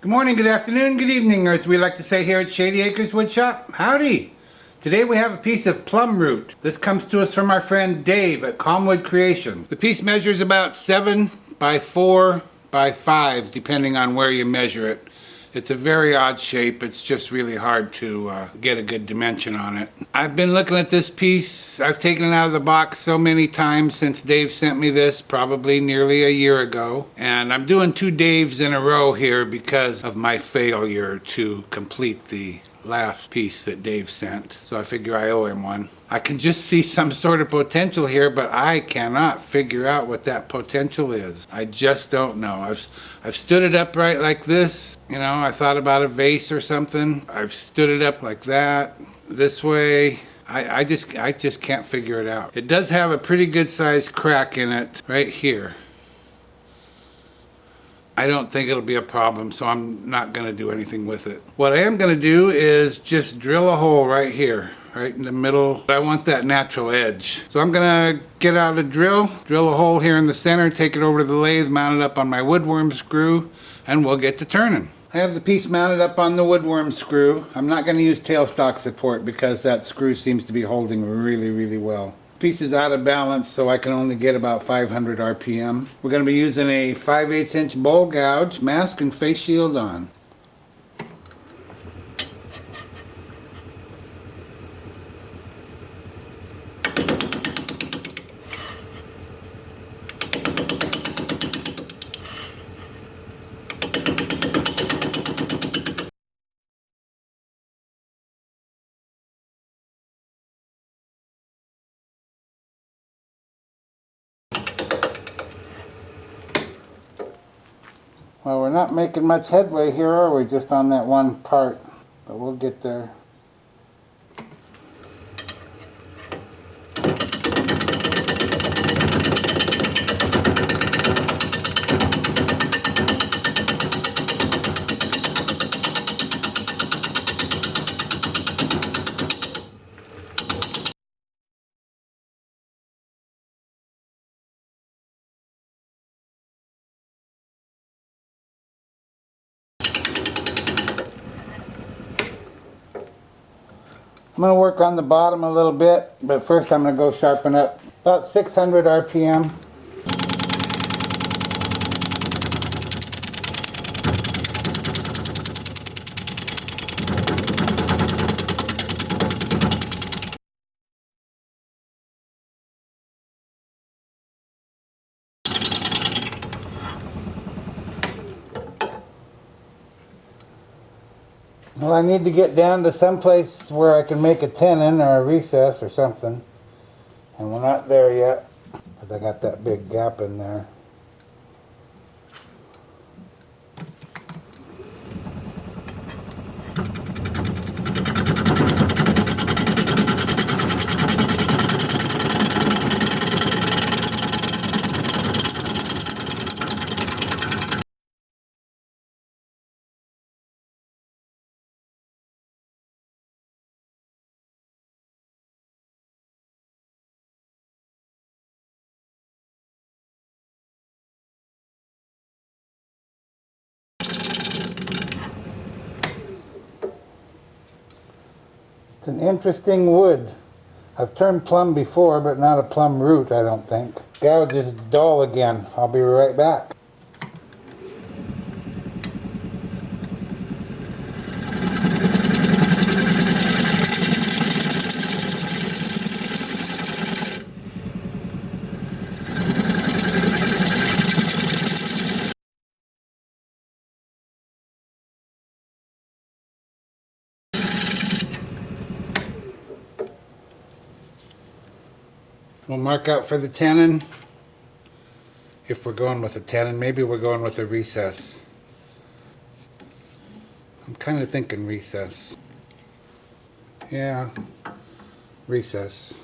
Good morning, good afternoon, good evening, or as we like to say here at Shady Acres Woodshop, howdy! Today we have a piece of Plum Root. This comes to us from our friend Dave at Calmwood Creations. The piece measures about 7 by 4 by 5, depending on where you measure it. It's a very odd shape. It's just really hard to get a good dimension on it. I've been looking at this piece. I've taken it out of the box so many times since Dave sent me this, probably nearly a year ago. And I'm doing 2 Daves in a row here because of my failure to complete the last piece that Dave sent. So I figure I owe him one. I can just see some sort of potential here, but I cannot figure out what that potential is. I just don't know. I've stood it upright like this. You know, I thought about a vase or something. I've stood it up like that, this way. I just can't figure it out. It does have a pretty good sized crack in it right here. I don't think it'll be a problem, so I'm not going to do anything with it. What I am going to do is just drill a hole right here, right in the middle. I want that natural edge. So I'm going to get out a drill a hole here in the center, take it over to the lathe, mount it up on my woodworm screw, and we'll get to turning. I have the piece mounted up on the woodworm screw. I'm not going to use tailstock support because that screw seems to be holding really well. Piece is out of balance, so I can only get about 500 RPM. We're going to be using a 5/8 inch bowl gouge, mask and face shield on. Well, we're not making much headway here, are we? Just on that one part, but we'll get there. I'm going to work on the bottom a little bit, but first I'm going to go sharpen up about 600 RPM. Well, I need to get down to some place where I can make a tenon or a recess or something. And we're not there yet, because I got that big gap in there. It's an interesting wood. I've turned plum before, but not a plum root, I don't think. Gouge is dull again. I'll be right back. We'll mark out for the tenon. If we're going with a tenon, maybe we're going with a recess. I'm kind of thinking recess. Yeah, recess.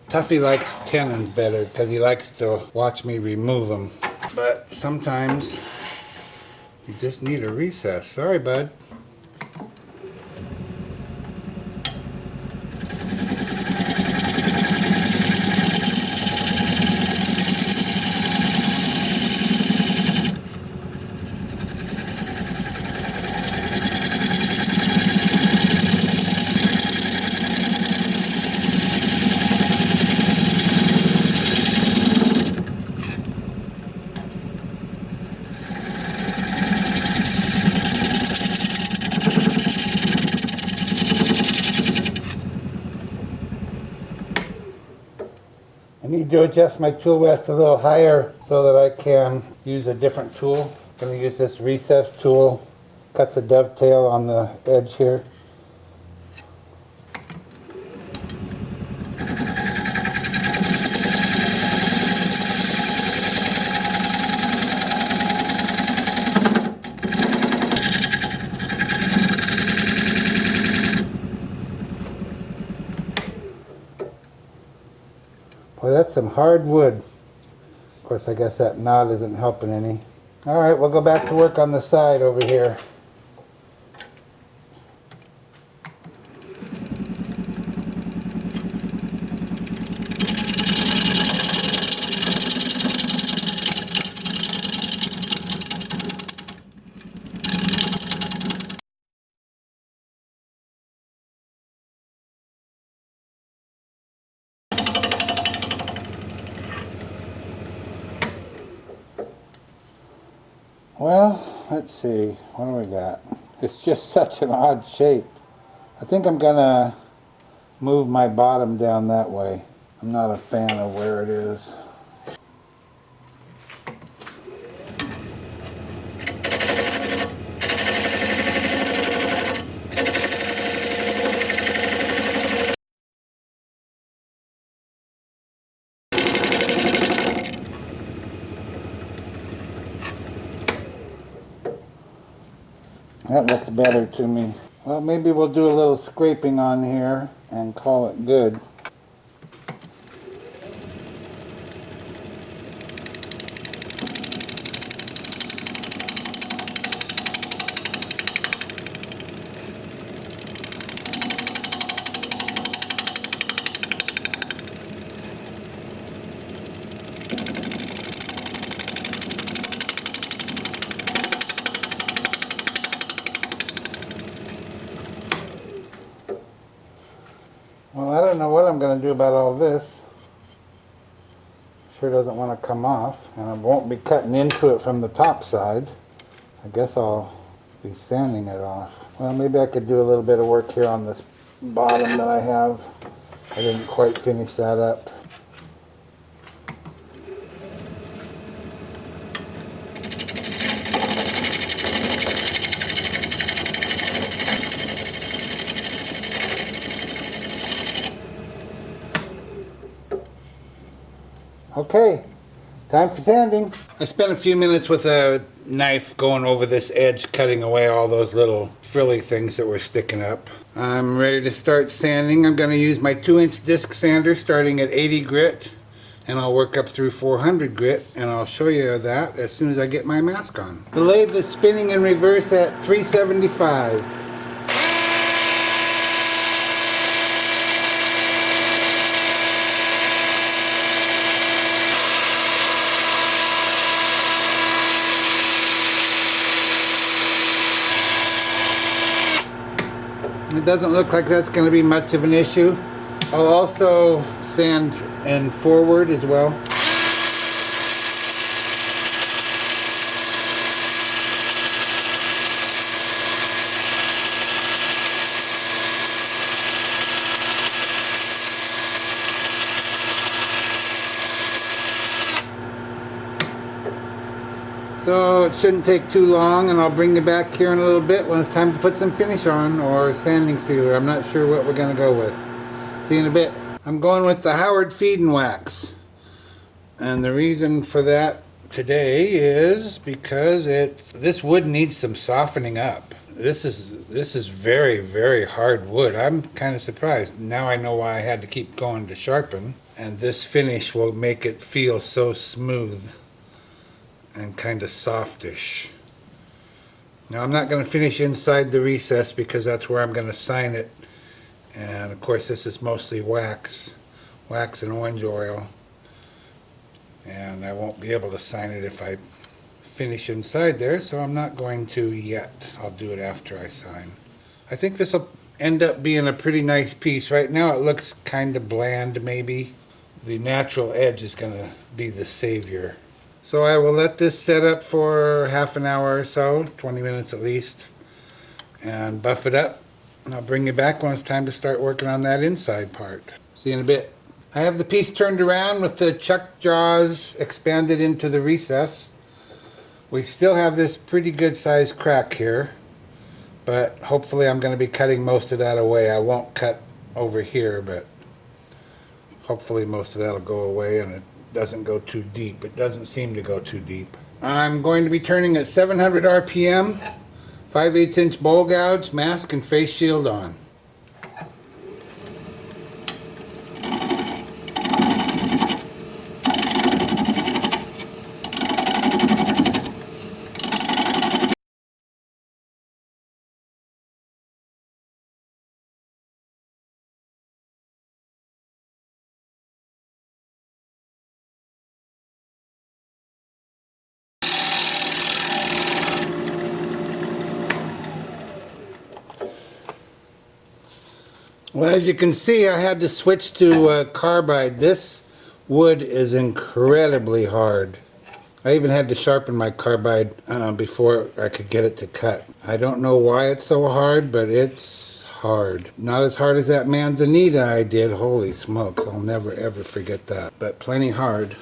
Tuffy likes tenons better because he likes to watch me remove them. But sometimes you just need a recess. Sorry, bud. to adjust my tool rest a little higher so that I can use a different tool. I'm going to use this recess tool. Cut the dovetail on the edge here. Boy, that's some hard wood. Of course, I guess that knot isn't helping any. All right, we'll go back to work on the side over here. Well, let's see, what do we got? It's just such an odd shape. I think I'm gonna move my bottom down that way. I'm not a fan of where it is. That looks better to me. Well, maybe we'll do a little scraping on here and call it good. Well, I don't know what I'm going to do about all this. Sure doesn't want to come off, and I won't be cutting into it from the top side. I guess I'll be sanding it off. Well, maybe I could do a little bit of work here on this bottom that I have. I didn't quite finish that up. Okay, time for sanding. I spent a few minutes with a knife going over this edge, cutting away all those little frilly things that were sticking up. I'm ready to start sanding. I'm going to use my 2-inch disc sander starting at 80 grit, and I'll work up through 400 grit, and I'll show you that as soon as I get my mask on. The lathe is spinning in reverse at 375. It doesn't look like that's going to be much of an issue. I'll also sand in forward as well. So it shouldn't take too long, and I'll bring you back here in a little bit when it's time to put some finish on, or sanding sealer. I'm not sure what we're going to go with. See you in a bit. I'm going with the Howard Feed and Wax. And the reason for that today is because this wood needs some softening up. This is very, very hard wood. I'm kind of surprised. Now I know why I had to keep going to sharpen. And this finish will make it feel so smooth and kind of softish. Now I'm not going to finish inside the recess because that's where I'm going to sign it, and of course this is mostly wax and orange oil, and I won't be able to sign it if I finish inside there, so I'm not going to yet. I'll do it after I sign. I think this will end up being a pretty nice piece. Right now it looks kind of bland maybe. The natural edge is going to be the savior. So I will let this set up for half an hour or so, 20 minutes at least, and buff it up. And I'll bring you back when it's time to start working on that inside part. See you in a bit. I have the piece turned around with the chuck jaws expanded into the recess. We still have this pretty good sized crack here, but hopefully I'm going to be cutting most of that away. I won't cut over here, but hopefully most of that will go away and it doesn't go too deep. It doesn't seem to go too deep. I'm going to be turning at 700 RPM, 5/8 inch bowl gouge, mask and face shield on. Well, as you can see, I had to switch to carbide. This wood is incredibly hard. I even had to sharpen my carbide before I could get it to cut. I don't know why it's so hard, but it's hard. Not as hard as that manzanita I did. Holy smokes, I'll never ever forget that. But plenty hard.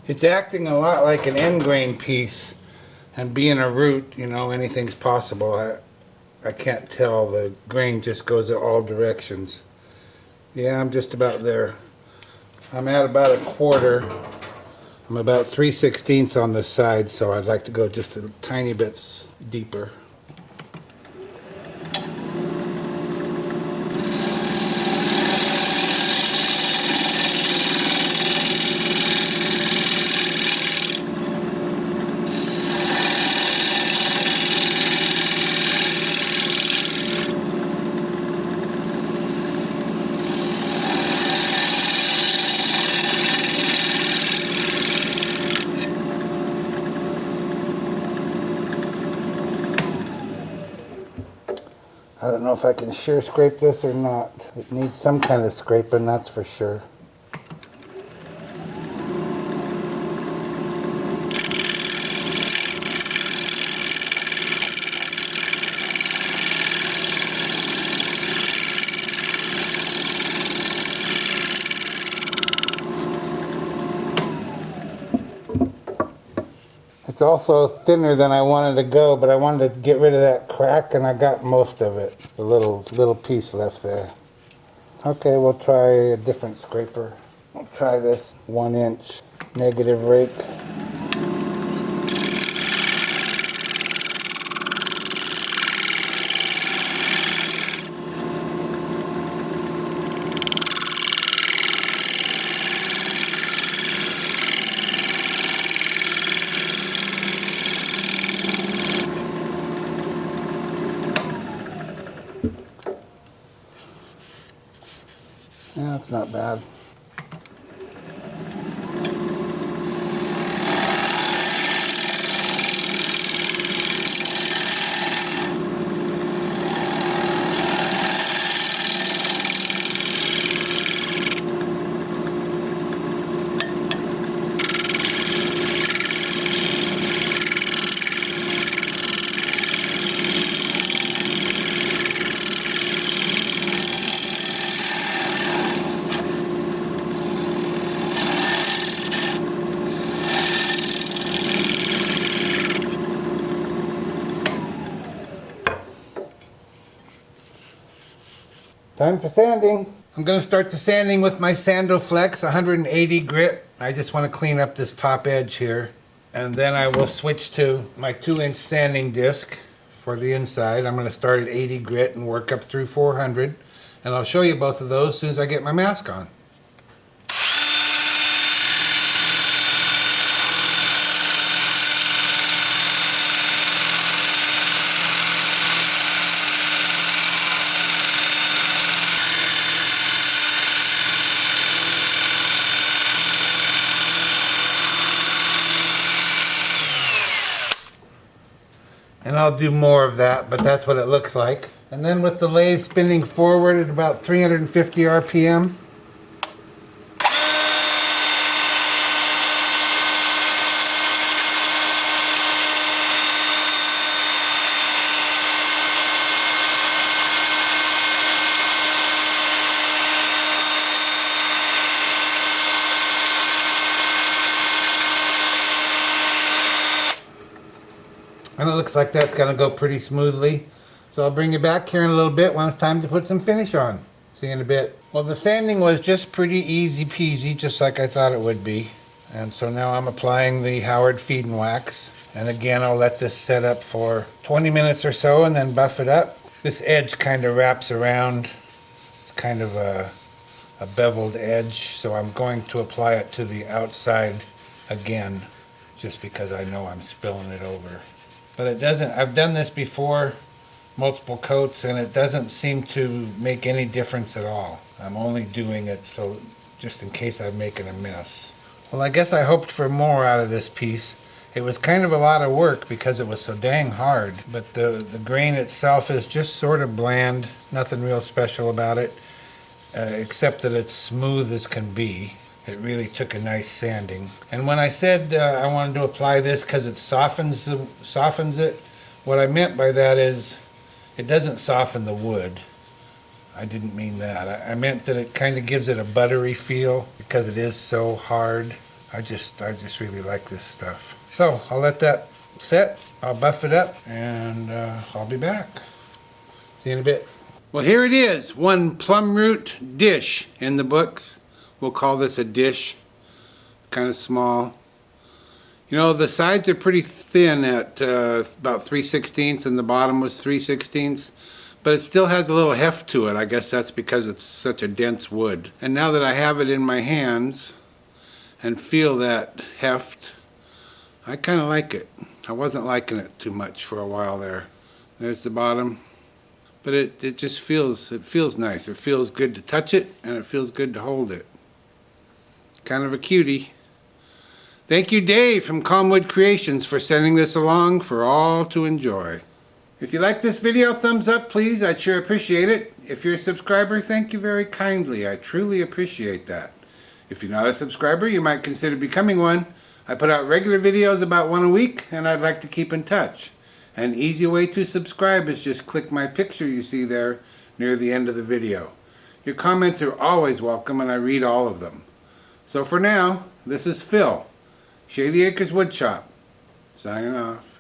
It's acting a lot like an end grain piece, and being a root, you know, anything's possible. I can't tell. The grain just goes in all directions. Yeah, I'm just about there. I'm at about a quarter. I'm about 3/16 on this side, so I'd like to go just a tiny bit deeper. I don't know if I can shear scrape this or not. It needs some kind of scraping, that's for sure. It's also thinner than I wanted to go, but I wanted to get rid of that crack, and I got most of it. The little piece left there. Okay, we'll try a different scraper. We'll try this 1-inch negative rake. Yeah, it's not bad. Time for sanding. I'm going to start the sanding with my Sandoflex 180 grit. I just want to clean up this top edge here. And then I will switch to my 2-inch sanding disc for the inside. I'm going to start at 80 grit and work up through 400. And I'll show you both of those as soon as I get my mask on. And I'll do more of that, but that's what it looks like. And then with the lathe spinning forward at about 350 RPM. And it looks like that's going to go pretty smoothly. So I'll bring you back here in a little bit when it's time to put some finish on. See you in a bit. Well, the sanding was just pretty easy peasy, just like I thought it would be. And so now I'm applying the Howard Feed and Wax. And again, I'll let this set up for 20 minutes or so and then buff it up. This edge kind of wraps around. It's kind of a beveled edge, so I'm going to apply it to the outside again, just because I know I'm spilling it over. But it doesn't, I've done this before, multiple coats, and it doesn't seem to make any difference at all. I'm only doing it so just in case I'm making a mess. Well, I guess I hoped for more out of this piece. It was kind of a lot of work because it was so dang hard, but the grain itself is just sort of bland, nothing real special about it, except that it's smooth as can be. It really took a nice sanding. And when I said I wanted to apply this because it softens it, what I meant by that is it doesn't soften the wood. I didn't mean that. I meant that it kind of gives it a buttery feel because it is so hard. I just really like this stuff. So I'll let that set. I'll buff it up and I'll be back. See you in a bit. Well, here it is, one Plum Root dish in the books. We'll call this a dish, kind of small. You know, the sides are pretty thin at about 3/16 and the bottom was 3/16, but it still has a little heft to it. I guess that's because it's such a dense wood. And now that I have it in my hands and feel that heft, I kind of like it. I wasn't liking it too much for a while there. There's the bottom. But it just feels nice. It feels good to touch it and it feels good to hold it. Kind of a cutie. Thank you, Dave from Calmwood Creations, for sending this along for all to enjoy. If you like this video, thumbs up please. I'd sure appreciate it. If you're a subscriber, thank you very kindly. I truly appreciate that. If you're not a subscriber, you might consider becoming one. I put out regular videos about one a week, and I'd like to keep in touch. An easy way to subscribe is just click my picture you see there near the end of the video. Your comments are always welcome, and I read all of them. So for now, this is Phil, Shady Acres Woodshop, signing off.